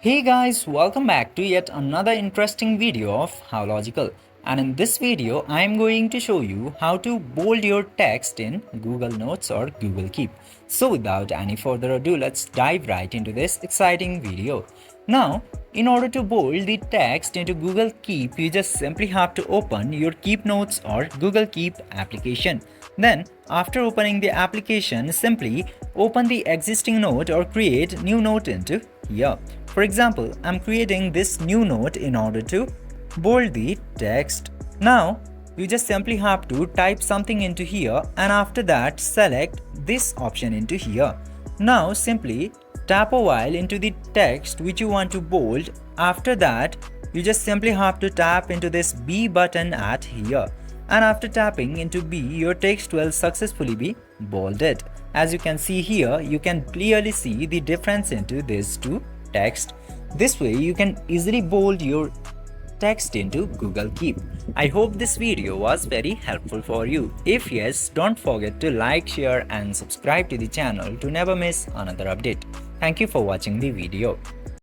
Hey guys, welcome back to yet another interesting video of How Logical. And in this video, I am going to show you how to bold your text in Google Notes or Google Keep. So without any further ado, let's dive right into this exciting video. Now, in order to bold the text into Google Keep, you just simply have to open your Keep Notes or Google Keep application. Then, after opening the application, simply open the existing note or create new note into here. For example, I'm creating this new note in order to bold the text. Now, you just simply have to type something into here and after that select this option into here. Now, simply tap a while into the text which you want to bold. After that, you just simply have to tap into this B button at here. And after tapping into B, your text will successfully be bolded. As you can see here, you can clearly see the difference into these two text. This way you can easily bold your text into Google Keep. I hope this video was very helpful for you. If yes, don't forget to like, share and subscribe to the channel to never miss another update. Thank you for watching the video.